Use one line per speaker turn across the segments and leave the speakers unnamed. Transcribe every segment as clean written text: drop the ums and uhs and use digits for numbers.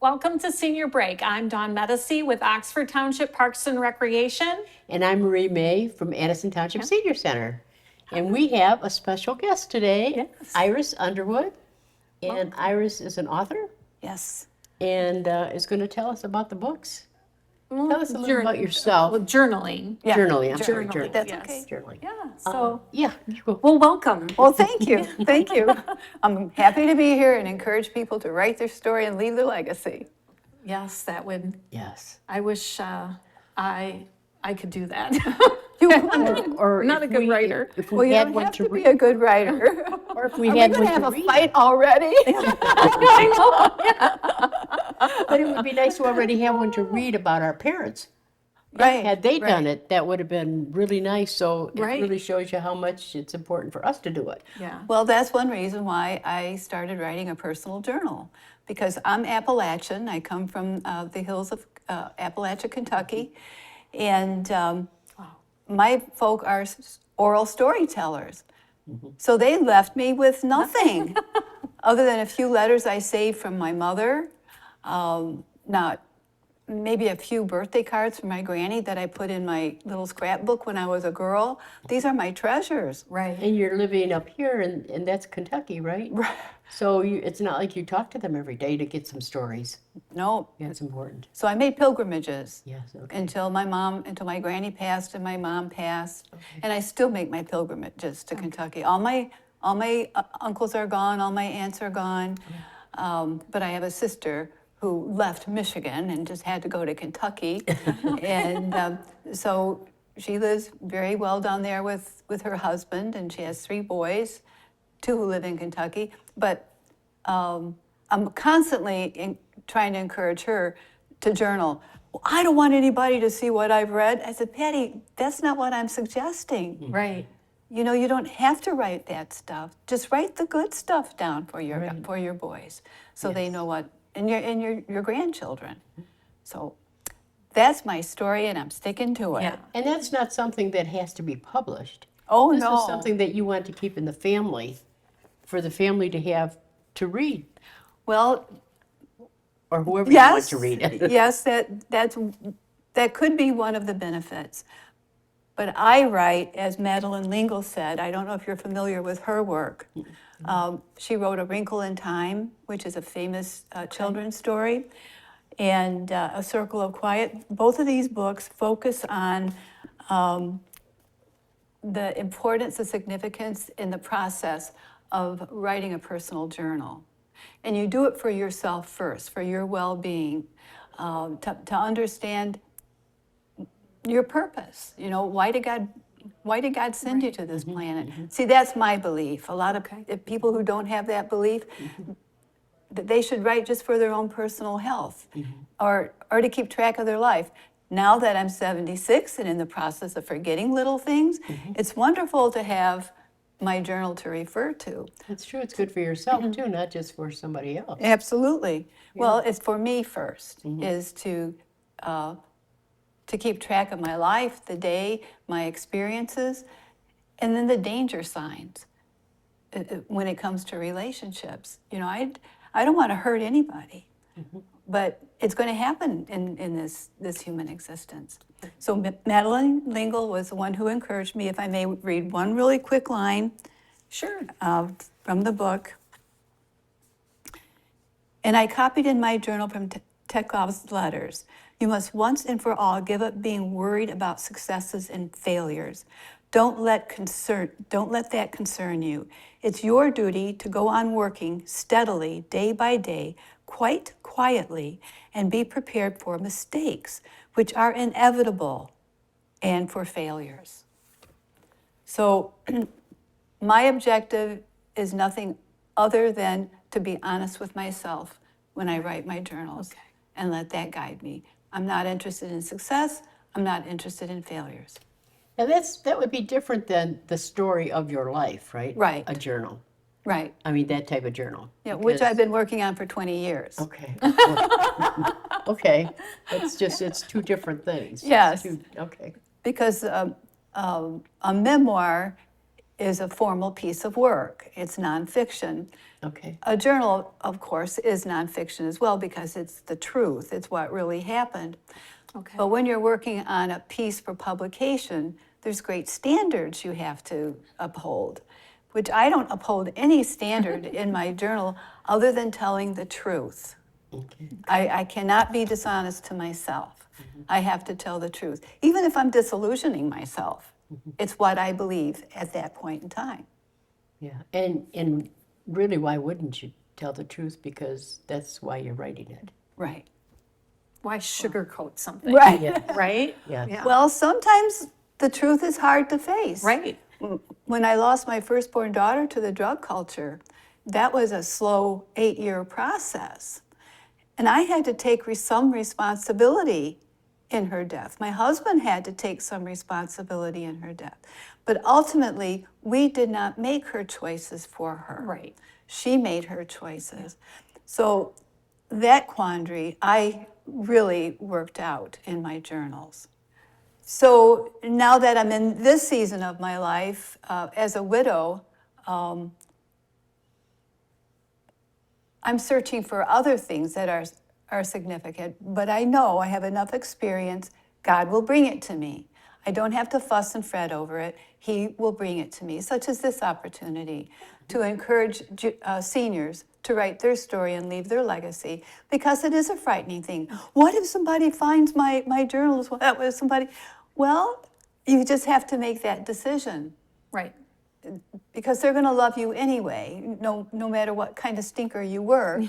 Welcome to Senior Break. I'm Dawn Medici with Oxford Township Parks and Recreation.
And I'm Marie May from Addison Township Senior Center. And we have a special guest today,
Yes.
Iris Underwood. And Iris is an author
Yes.
and is going to tell us about the books. Tell us a little
Jour-
about yourself.
Well, journaling.
Yeah.
Journaling, I'm sorry,
Journaling,
journaling.
That's
yes.
okay.
Journaling.
Yeah, so,
Yeah, you go.
well, welcome.
Well, thank you. Thank you. I'm happy to be here and encourage people to write their story and leave their legacy.
Yes, that would,
Yes.
I wish I could do that.
Or
I'm not a
if
good
we-
writer.
If
Well,
we
you
had
don't
one
have
to
to be
read,
a good writer.
or if we
Are we
had
going
one
to have
to
a
read.
fight already?
But it would be nice to already have one to read about our parents.
Right.
Had they done
right.
it, that would have been really nice. So it
Right.
really shows you how much it's important for us to do it.
Yeah.
Well, that's one reason why I started writing a personal journal, because I'm Appalachian. I come from the hills of Appalachia, Kentucky, and my folk are oral storytellers. So they left me with nothing other than a few letters I saved from my mother, not maybe a few birthday cards from my granny that I put in my little scrapbook when I was a girl. These are my treasures.
Right.
And you're living up here, and that's Kentucky, right?
Right.
So it's not like you talk to them every day to get some stories.
No.
That's important.
So I made pilgrimages.
Yes, okay.
Until my granny passed and my mom passed, and I still make my pilgrimages to Kentucky. All my uncles are gone, all my aunts are gone, but I have a sister who left Michigan and just had to go to Kentucky, and so she lives very well down there with her husband, and she has 3 boys, 2 who live in Kentucky, but I'm constantly trying to encourage her to journal. Well, I don't want anybody to see what I've read. I said, Patty, that's not what I'm suggesting.
Right.
You know, you don't have to write that stuff. Just write the good stuff down for your boys, so they know what, and your grandchildren. So that's my story, and I'm sticking to it.
Yeah.
And that's not something that has to be published.
Oh,
This
no.
is something that you want to keep in the family, for the family to have to read,
Well,
or whoever you want to read it.
yes, that could be one of the benefits. But I write, as Madeline Lingle said, I don't know if you're familiar with her work. She wrote A Wrinkle in Time, which is a famous children's story, and A Circle of Quiet. Both of these books focus on the importance and significance in the process of writing a personal journal. And you do it for yourself first, for your well-being, to understand your purpose. You know, why did God send you to this planet? See, that's my belief. A lot of people who don't have that belief, that they should write just for their own personal health, or to keep track of their life. Now that I'm 76 and in the process of forgetting little things, it's wonderful to have my journal to refer to.
It's true, it's good for yourself too, not just for somebody else.
Absolutely. Well, it's for me first, is to keep track of my life, the day, my experiences, and then the danger signs when it comes to relationships. You know, I don't want to hurt anybody, but it's going to happen in this human existence. So Madeline Lingle was the one who encouraged me, if I may read one really quick line.
Sure.
From the book. And I copied in my journal from Teklov's letters. You must once and for all give up being worried about successes and failures. Don't let that concern you. It's your duty to go on working steadily, day by day, quite quietly, and be prepared for mistakes, which are inevitable, and for failures. So my objective is nothing other than to be honest with myself when I write my journals, and let that guide me. I'm not interested in success. I'm not interested in failures.
Now that would be different than the story of your life, right?
Right.
A journal.
Right.
I mean, that type of journal.
Yeah, which
Because-
I've been working on for 20 years.
Okay. Okay. It's 2 different things. It's
Yes.
okay.
Because a memoir is a formal piece of work. It's nonfiction.
Okay.
A journal, of course, is nonfiction as well because it's the truth. It's what really happened.
Okay.
But when you're working on a piece for publication, there's great standards you have to uphold, which I don't uphold any standard in my journal other than telling the truth.
Okay.
I cannot be dishonest to myself. I have to tell the truth. Even if I'm disillusioning myself, it's what I believe at that point in time.
Yeah. And really, why wouldn't you tell the truth? Because that's why you're writing it.
Right.
Why sugarcoat something?
Right.
Yeah.
Right?
Yeah.
Yeah.
Well, sometimes the truth is hard to face.
Right.
When I lost my firstborn daughter to the drug culture, that was a slow 8-year process. And I had to take some responsibility in her death. My husband had to take some responsibility in her death. But ultimately, we did not make her choices for her.
Right.
She made her choices. So that quandary, I really worked out in my journals. So now that I'm in this season of my life as a widow, I'm searching for other things that are significant, but I know I have enough experience. God will bring it to me. I don't have to fuss and fret over it. He will bring it to me, such as this opportunity to encourage seniors to write their story and leave their legacy, because it is a frightening thing. What if somebody finds my journals? What if somebody? Well, you just have to make that decision,
Right.
because they're going to love you anyway, no matter what kind of stinker you were.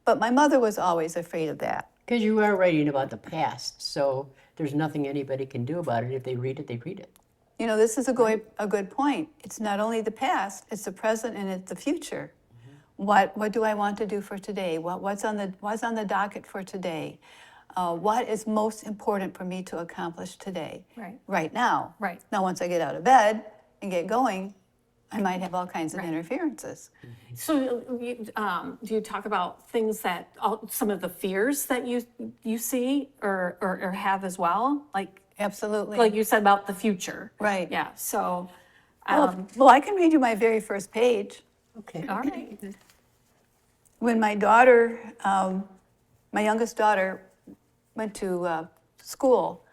But my mother was always afraid of that.
Because you are writing about the past, so there's nothing anybody can do about it. If they read it, they read it.
You know, this is a good point. It's not only the past, it's the present and it's the future. What do I want to do for today? What's on the docket for today? What is most important for me to accomplish today? Right now.
Right.
Now, once I get out of bed and get going, I might have all kinds of interferences.
So do you talk about things that, some of the fears that you see or have as well?
Absolutely.
Like you said about the future.
Right.
Yeah, so,
Well, I can read you my very first page.
Okay.
all right.
When my daughter, my youngest daughter, went to school,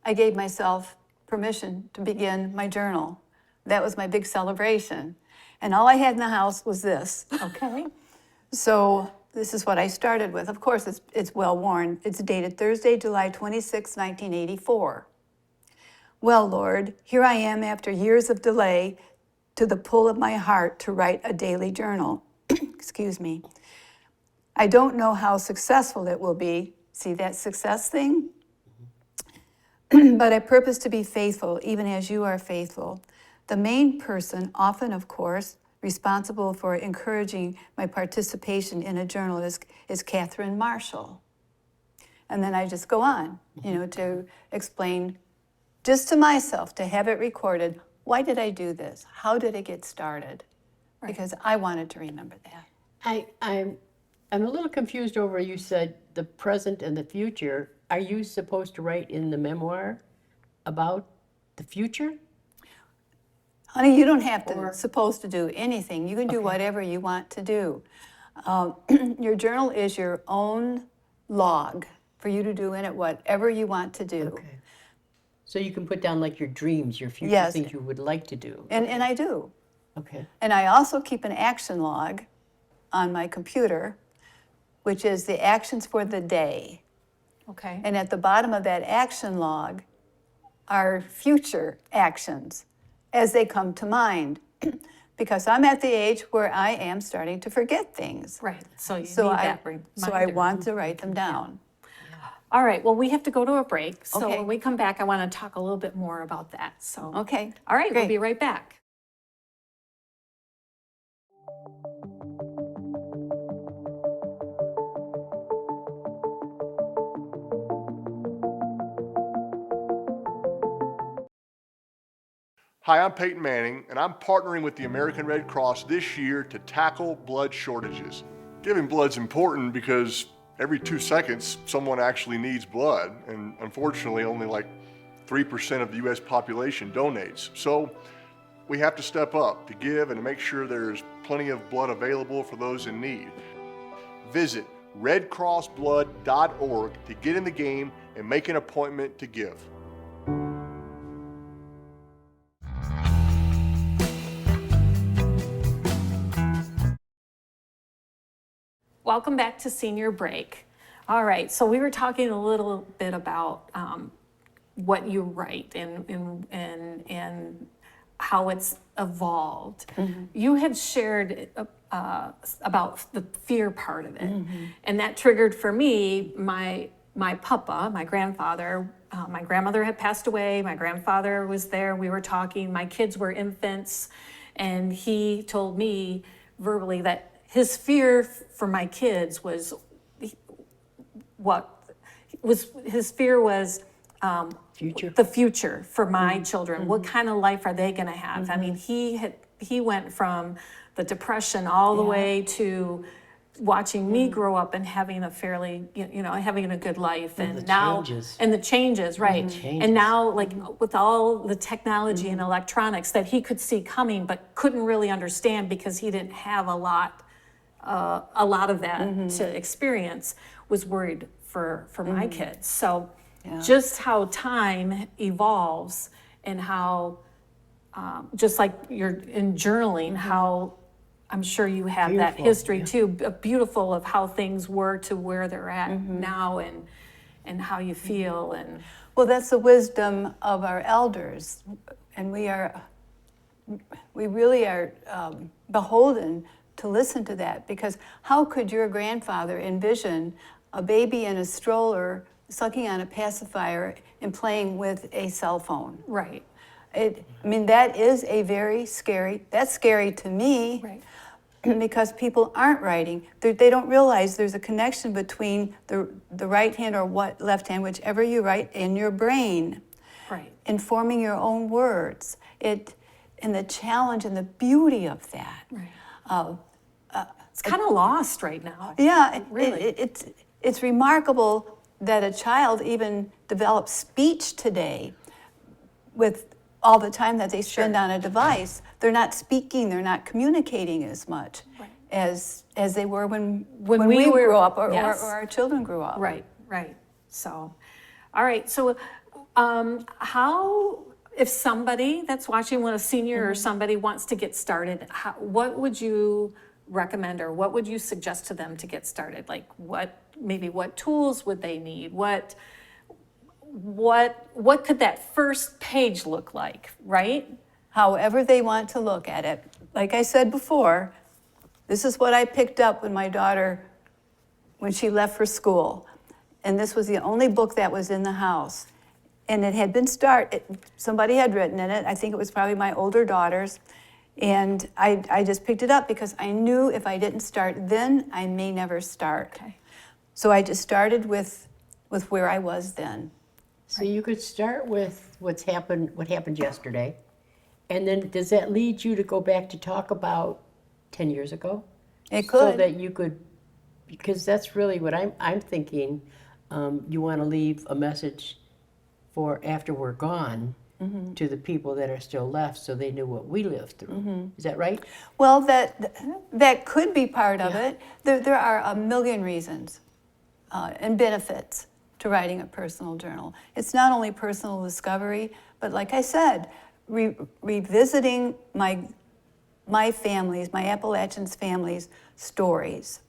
I gave myself permission to begin my journal. That was my big celebration. And all I had in the house was this.
Okay.
So this is what I started with. Of course, it's well worn. It's dated Thursday, July 26, 1984. Well, Lord, here I am after years of delay to the pull of my heart to write a daily journal. Excuse me. I don't know how successful it will be. See that success thing? But I purpose to be faithful, even as you are faithful. The main person, often, of course, responsible for encouraging my participation in a journal is Catherine Marshall. And then I just go on, to explain just to myself, to have it recorded, why did I do this? How did it get started? Because I wanted to remember that.
I'm a little confused over you said the present and the future. Are you supposed to write in the memoir about the future?
Honey, you don't have to supposed to do anything. You can do whatever you want to do. Your journal is your own log for you to do in it whatever you want to do.
Okay. So you can put down like your dreams, your future
Yes.
things you would like to do.
And I do.
Okay.
And I also keep an action log on my computer, which is the actions for the day.
Okay.
And at the bottom of that action log are future actions as they come to mind. Because I'm at the age where I am starting to forget things.
Right, so you
So
need
I,
that
so I
reminder.
want to write them down.
All right, well, we have to go to a break. So
Okay.
when we come back, I want to talk a little bit more about that, so.
Okay.
All right, we'll
Great.
be right back.
Hi, I'm Peyton Manning, and I'm partnering with the American Red Cross this year to tackle blood shortages. Giving blood's important because every 2 seconds, someone actually needs blood, and unfortunately, only like 3% of the U.S. population donates. So We have to step up to give and to make sure there's plenty of blood available for those in need. Visit redcrossblood.org to get in the game and make an appointment to give.
Welcome back to Senior Break. All right, so we were talking a little bit about what you write and how it's evolved. You had shared about the fear part of it, and that triggered for me my papa, my grandfather. My grandmother had passed away. My grandfather was there. We were talking. My kids were infants, and he told me verbally that his fear for my kids was his fear was
Future.
the future for my children. What kind of life are they going to have? I mean, he went from the Depression all the way to watching me grow up and having a fairly, having a good life. And
the
now,
changes.
and the changes, right.
changes.
And now, like with all the technology and electronics that he could see coming, but couldn't really understand because he didn't have a lot of that to experience, was worried for my kids. So just how time evolves and how, just like you're in journaling, how I'm sure you have that
Beautiful,
history too, beautiful of how things were to where they're at now and how you feel. And
Well, that's the wisdom of our elders, and we really are beholden to listen to that, because how could your grandfather envision a baby in a stroller sucking on a pacifier and playing with a cell phone?
right,
That is a very scary, that's scary to me.
right,
Because people aren't writing. They don't realize there's a connection between the right hand or left hand, whichever you write, in your brain,
right.
informing your own words. And the challenge and the beauty of that.
Right. It's kind of lost right now.
Yeah,
Really?
it's remarkable that a child even develops speech today with all the time that they spend on a device. They're not speaking, they're not communicating as much as they were when we grew up or our children grew up.
Right, right. So, all right. So, how, if somebody that's watching, when a senior or somebody wants to get started, what would you recommend, or what would you suggest to them to get started? Like what tools would they need? What could that first page look like, right?
However they want to look at it. Like I said before, this is what I picked up when my daughter, when she left for school. And this was the only book that was in the house. And it had been somebody had written in it. I think it was probably my older daughters. And I just picked it up because I knew if I didn't start then, I may never start.
Okay.
So I just started with where I was then.
So you could start with what happened yesterday, and then does that lead you to go back to talk about 10 years ago?
It
So
could.
that you could, because that's really what I'm thinking. You want to leave a message for after we're gone to the people that are still left, so they knew what we lived through. Is that right?
Well, that could be part of it. There are a million reasons and benefits to writing a personal journal. It's not only personal discovery, but like I said, revisiting my family's, my Appalachians family's stories.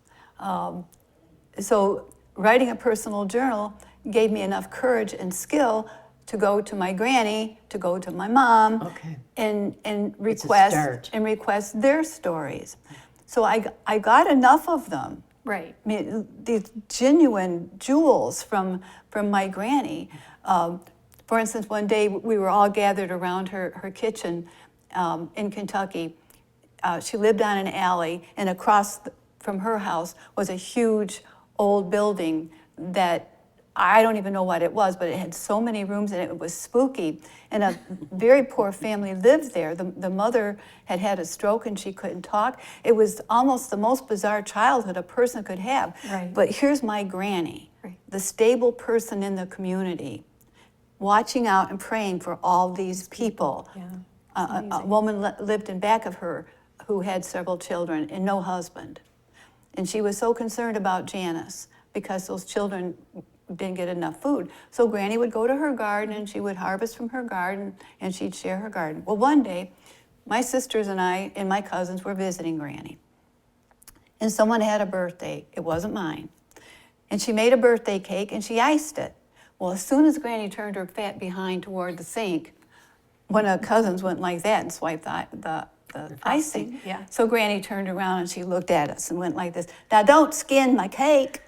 So writing a personal journal gave me enough courage and skill to go to my granny, to go to my mom,
Okay.
and
It's a start.
request their stories. So I got enough of them.
Right.
I mean, these genuine jewels from my granny. For instance, one day we were all gathered around her kitchen in Kentucky. She lived on an alley, and across from her house was a huge old building that I don't even know what it was, but it had so many rooms and it was spooky. And a very poor family lived there. The mother had had a stroke and she couldn't talk. It was almost the most bizarre childhood a person could have.
Right.
But here's my granny,
Right.
the stable person in the community, watching out and praying for all these people.
Yeah.
A woman lived in back of her who had several children and no husband. And she was so concerned about Janice because those children didn't get enough food. So Granny would go to her garden and she would harvest from her garden and she'd share her garden. Well, one day, my sisters and I and my cousins were visiting Granny. And someone had a birthday. It wasn't mine. And she made a birthday cake and she iced it. Well, as soon as Granny turned her fat behind toward the sink, one of the cousins went like that and swiped the icing.
yeah.
So Granny turned around and she looked at us and went like this, "Now don't skin my cake."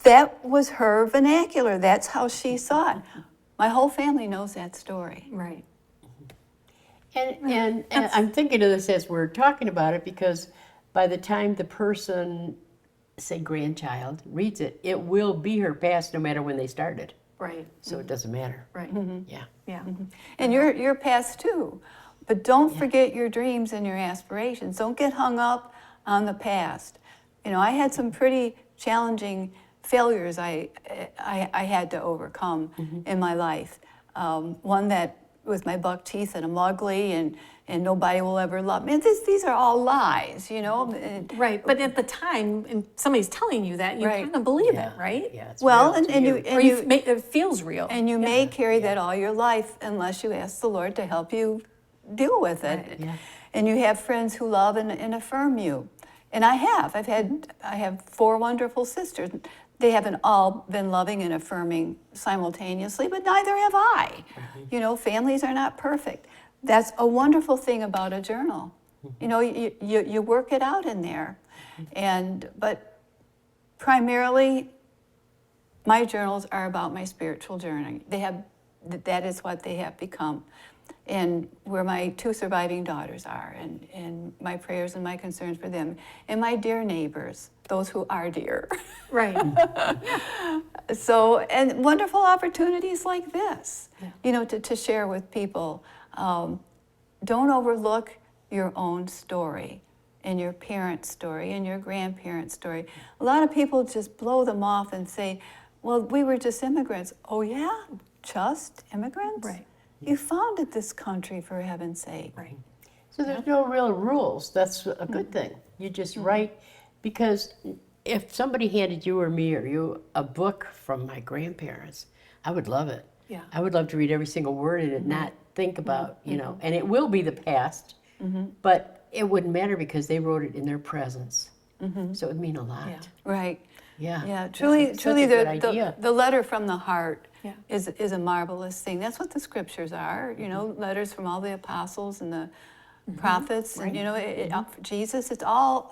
That was her vernacular. That's how she saw it. My whole family knows that story.
Right.
And I'm thinking of this as we're talking about it because by the time the person, say grandchild, reads it, it will be her past no matter when they started.
Right.
So it doesn't matter.
Right.
Yeah.
Yeah.
And your past too. But don't forget your dreams and your aspirations. Don't get hung up on the past. You know, I had some pretty challenging failures I had to overcome in my life. One that with my buck teeth and I'm ugly and nobody will ever love me. These are all lies, you know.
Right. But at the time, and somebody's telling you that, you
Right.
kind of believe
Yeah.
it, right?
Yeah. It's
Well,
real to you.
Or it feels real.
and you may carry that all your life unless you ask the Lord to help you deal with it.
Right.
Yeah.
And you have friends who love and affirm you. And I have 4 wonderful sisters. They haven't all been loving and affirming simultaneously, but neither have I. You know, families are not perfect. That's a wonderful thing about a journal. You know, you work it out in there. But primarily, my journals are about my spiritual journey. That is what they have become. And where my 2 surviving daughters are, and my prayers and my concerns for them, and my dear neighbors, those who are dear.
Right.
So, and wonderful opportunities like this, you know, to share with people. Don't overlook your own story and your parents' story and your grandparents' story. A lot of people just blow them off and say, well, we were just immigrants. Oh yeah, just immigrants?
Right.
You founded this country, for heaven's sake.
Right.
So there's no real rules. That's a good thing. You just write, because if somebody handed you or me or you a book from my grandparents, I would love it.
Yeah.
I would love to read every single word in it, not think about, you know, and it will be the past, but it wouldn't matter because they wrote it in their presence. So it would mean a lot.
Yeah.
Right.
Yeah.
Yeah, truly,
Such
truly,
a good idea.
the letter from the heart
Yeah.
is a marvelous thing. That's what the scriptures are, you know, letters from all the apostles and the prophets, and you know, Jesus. It's all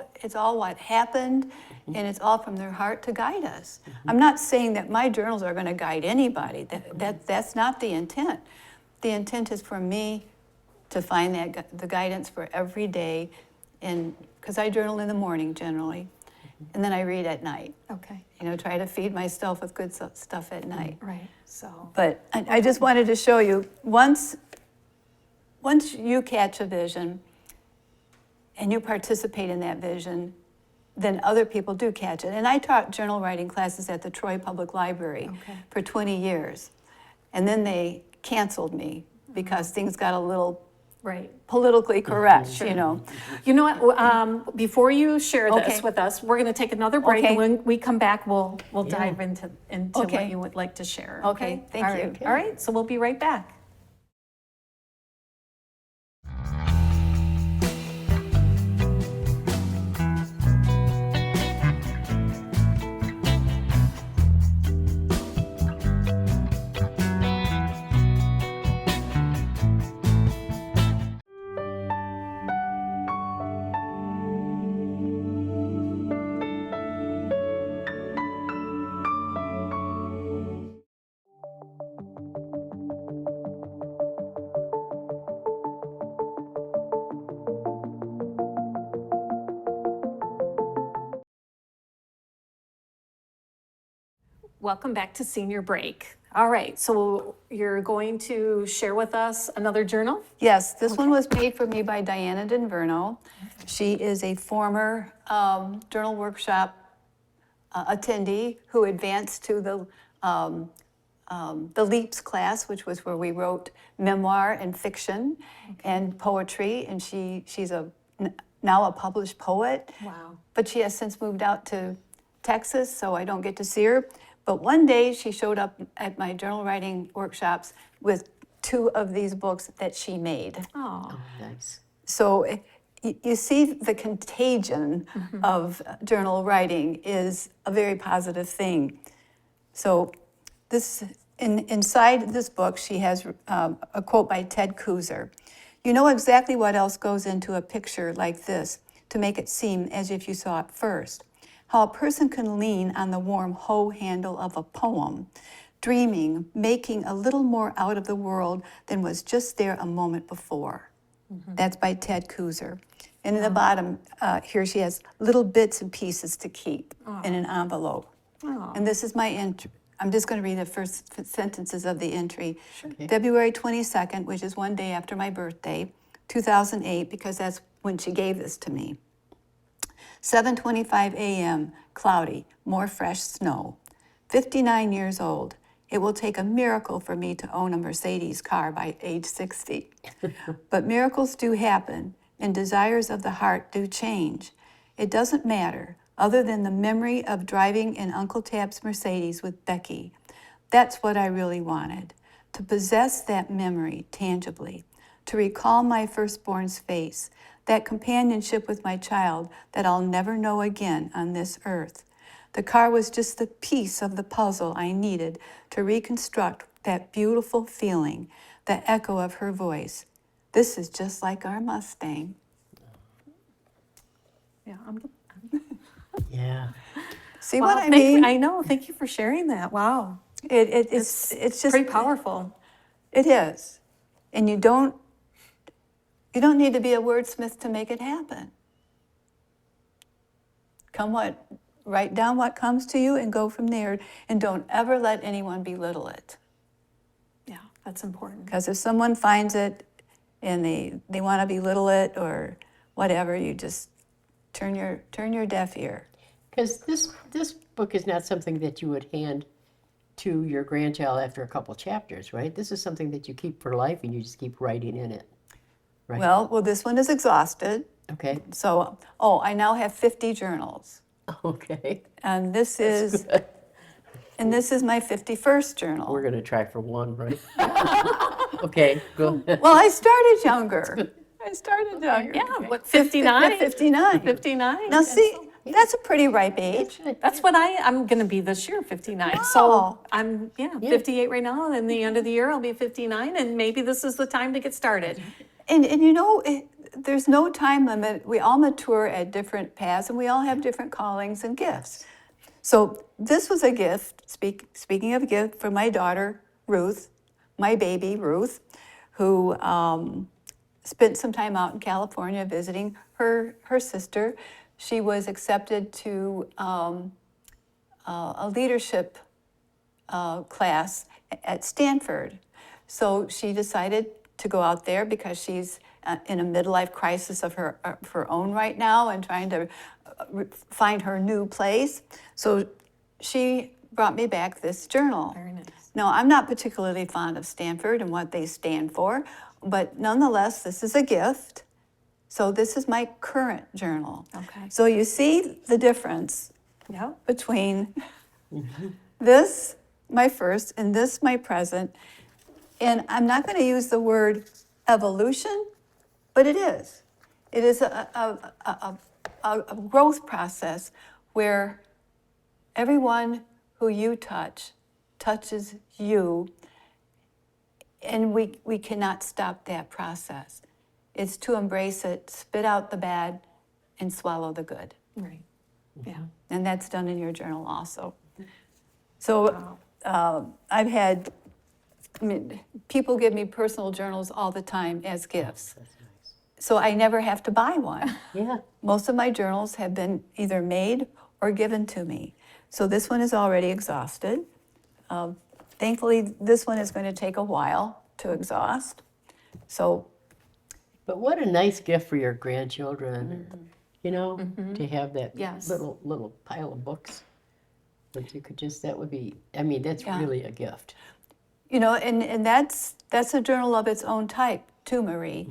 what happened, and it's all from their heart to guide us. I'm not saying that my journals are going to guide anybody. That's not the intent. The intent is for me to find the guidance for every day, and because I journal in the morning generally, and then I read at night.
Okay.
You know, try to feed myself with good stuff at night.
Right. So.
But I just wanted to show you, once you catch a vision and you participate in that vision, then other people do catch it. And I taught journal writing classes at the Troy Public Library for 20 years. And then they canceled me because things got a little
Right.
politically correct, you know.
You know what? Before you share this
Okay.
with us, we're going to take another break,
Okay.
and when we come back, we'll dive into
Okay.
what you would like to share.
Okay, thank
All
you.
right. All right. So we'll be right back. Welcome back to Senior Break. All right, so you're going to share with us another journal?
Yes, this one was made for me by Diana Denverno. She is a former journal workshop attendee who advanced to the the Leaps class, which was where we wrote memoir and fiction and poetry. And she's now a published poet.
Wow.
But she has since moved out to Texas, so I don't get to see her. But one day she showed up at my journal writing workshops with 2 of these books that she made.
Oh,
Oh, nice.
So you see the contagion of journal writing is a very positive thing. So inside this book, she has a quote by Ted Kooser. You know exactly what else goes into a picture like this to make it seem as if you saw it first. How a person can lean on the warm hoe handle of a poem, dreaming, making a little more out of the world than was just there a moment before. That's by Ted Kooser. And in the bottom, here she has little bits and pieces to keep in an envelope.
oh,
And this is my entry. I'm just going to read the first sentences of the entry.
Okay.
February 22nd, which is one day after my birthday, 2008, because that's when she gave this to me. 7:25 a.m., cloudy, more fresh snow. 59 years old. It will take a miracle for me to own a Mercedes car by age 60. But miracles do happen, and desires of the heart do change. It doesn't matter, other than the memory of driving in Uncle Tab's Mercedes with Becky. That's what I really wanted, to possess that memory tangibly, to recall my firstborn's face, that companionship with my child that I'll never know again on this earth. The car was just the piece of the puzzle I needed to reconstruct that beautiful feeling, the echo of her voice. This is just like our Mustang.
yeah.
Yeah.
See
Wow,
what I mean?
I know. Thank you for sharing that. Wow.
It's just
Pretty powerful.
It is, and you don't need to be a wordsmith to make it happen. Write down what comes to you and go from there, and don't ever let anyone belittle it.
Yeah, that's important.
Because if someone finds it and they want to belittle it or whatever, you just turn your deaf ear.
Because this book is not something that you would hand to your grandchild after a couple chapters, right? This is something that you keep for life and you just keep writing in it. Right.
Well, this one is exhausted.
Okay.
So, I now have 50 journals.
Okay.
And this
That's
is
good.
my 51st journal.
We're gonna try for one, right? Okay, go ahead.
Well, I started younger.
Yeah, what, 59?
59.
59?
Now, see, that's a pretty ripe age.
That's what I'm going to be this year, 59.
Wow.
So I'm, 58 right now, and the end of the year I'll be 59, and maybe this is the time to get started.
And there's no time limit. We all mature at different paths, and we all have different callings and gifts. So this was a gift, speaking of a gift, for my daughter, Ruth, my baby, Ruth, who spent some time out in California visiting her sister. She was accepted to a leadership class at Stanford. So she decided to go out there because she's in a midlife crisis of her own right now and trying to find her new place. So she brought me back this journal.
Very nice.
Now, I'm not particularly fond of Stanford and what they stand for, but nonetheless, this is a gift. So this is my current journal.
Okay.
So you see the difference
Yeah.
between this, my first, and this, my present. And I'm not going to use the word evolution, but it is. It is a growth process where everyone who you touches you, and we cannot stop that process. It's to embrace it, spit out the bad, and swallow the good.
Right. Yeah.
And that's done in your journal also. So I've had, people give me personal journals all the time as gifts.
That's nice.
So I never have to buy one.
Yeah.
Most of my journals have been either made or given to me. So this one is already exhausted. Thankfully, this one is going to take a while to exhaust. So,
But what a nice gift for your grandchildren, to have that
Yes.
little pile of books. That you could that would be, that's
Yeah.
really a gift.
You know, and that's a journal of its own type too, Marie.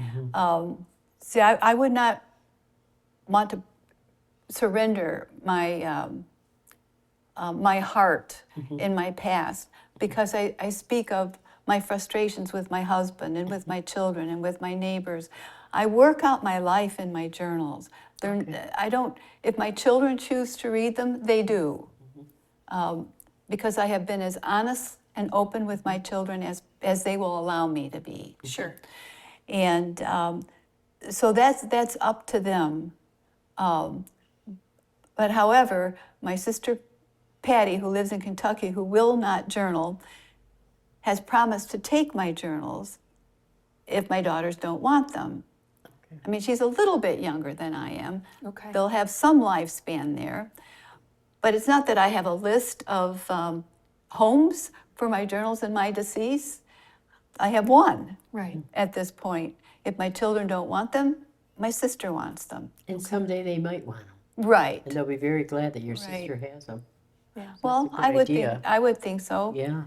See, I would not want to surrender my heart in my past, because I speak of my frustrations with my husband and with my children and with my neighbors. I work out my life in my journals. I don't, if my children choose to read them, they do. Because I have been as honest and open with my children as they will allow me to be.
Sure.
And so that's up to them. But however, my sister Patty, who lives in Kentucky, who will not journal, has promised to take my journals if my daughters don't want them.
Okay.
I mean, she's a little bit younger than I am.
Okay.
They'll have some lifespan there. But it's not that I have a list of homes for my journals in my deceased. I have one
Right.
at this point. If my children don't want them, my sister wants them.
And someday they might want them.
Right.
And they'll be very glad that your
Right.
sister has them.
Yeah.
Well,
a good idea.
I would think so.
Yeah.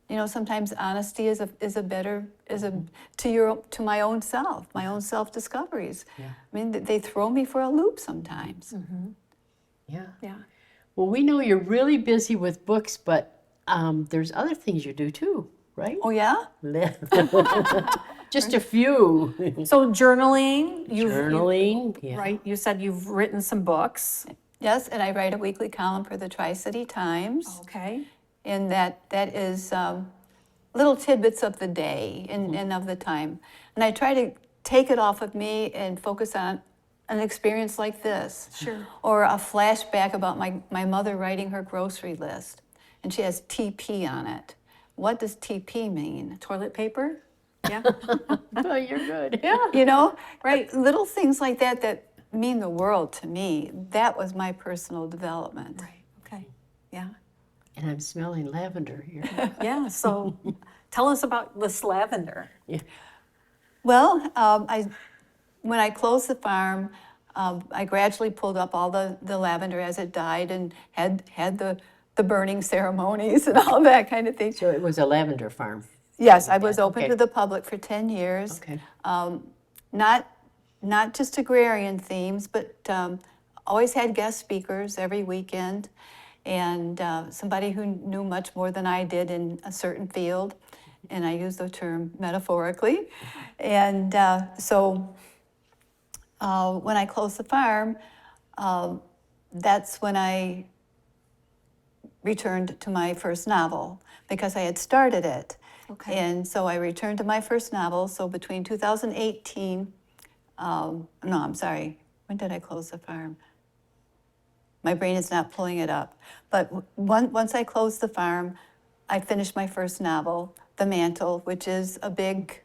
You know, sometimes honesty is a better to my own self, my own self discoveries.
Yeah.
I mean, they throw me for a loop sometimes.
Yeah.
Yeah.
Well, we know you're really busy with books, but there's other things you do too, right?
Oh yeah.
Just a few.
So journaling,
Journaling. Yeah.
right? You said you've written some books.
Yes, and I write a weekly column for the Tri-City Times,
Okay.
and that is little tidbits of the day and of the time, and I try to take it off of me and focus on an experience like this.
Sure.
Or a flashback about my mother writing her grocery list, and she has TP on it. What does TP mean?
Toilet paper. Yeah.
Oh, you're good.
Yeah.
You know,
Right.
Little things like that mean the world to me. That was my personal development.
Right. Okay. Yeah.
And I'm smelling lavender here.
Yeah. So tell us about this lavender.
Yeah.
Well, when I closed the farm, I gradually pulled up all the lavender as it died and had the burning ceremonies and all that kind of thing.
So it was a lavender farm.
Yes, I was open
Okay.
to the public for 10 years.
Okay.
Not just agrarian themes, but always had guest speakers every weekend, and somebody who knew much more than I did in a certain field, and I use the term metaphorically. And so when I closed the farm, that's when I returned to my first novel, because I had started it.
Okay.
And so I returned to my first novel. So between 2018, no, I'm sorry, when did I close the farm? My brain is not pulling it up. But once I closed the farm, I finished my first novel, The Mantle, which is a big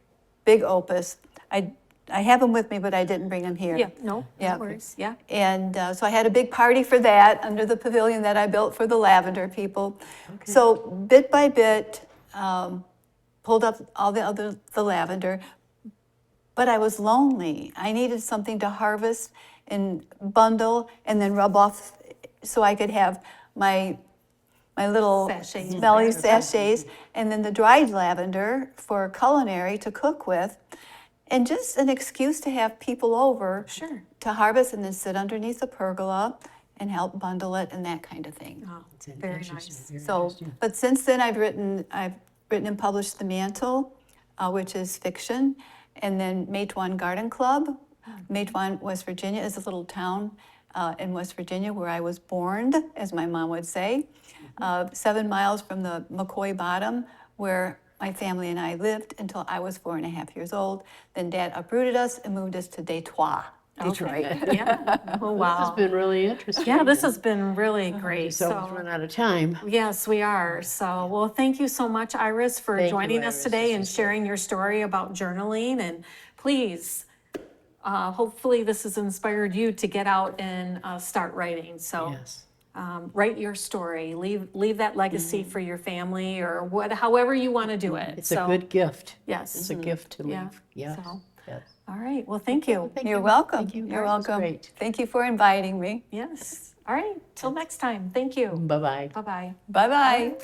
opus. I have them with me, but I didn't bring them here.
Yeah. No.
Yeah.
No worries. Yeah.
And so I had a big party for that under the pavilion that I built for the lavender people. So bit by bit, pulled up all the lavender, but I was lonely. I needed something to harvest and bundle and then rub off so I could have my little
Sachets.
smelly sachets, and then the dried lavender for culinary to cook with, and just an excuse to have people over
Sure.
to harvest and then sit underneath the pergola and help bundle it and that kind of thing.
Oh,
It's an
very
interesting-
nice.
very
So,
interesting.
but since then I've written and published The Mantle, which is fiction, and then Matewan Garden Club. Matewan, West Virginia is a little town in West Virginia where I was born, as my mom would say, 7 miles from the McCoy Bottom, where my family and I lived until I was 4.5 years old. Then Dad uprooted us and moved us to Detroit.
Okay. Yeah. Oh, wow.
This has been really interesting.
Yeah, this has been really great.
So we've run out of time.
Yes, we are. So, well, thank you so much, Iris, for
Thank you,
joining us
Iris.
today
This
and
was
sharing your story about journaling. And please, hopefully this has inspired you to get out and start writing. So
Yes.
write your story, leave that legacy for your family or however you want to do it.
It's
So,
a good gift.
Yes.
It's a gift to
Yeah.
leave. Yes.
So-
Yes.
All right. Well, thank you.
Thank
You're
you.
welcome.
Thank you.
You're
That was
welcome.
great.
Thank you for inviting me.
Yes. All right. Till next time. Thank you.
Bye-bye.
Bye-bye.
Bye-bye.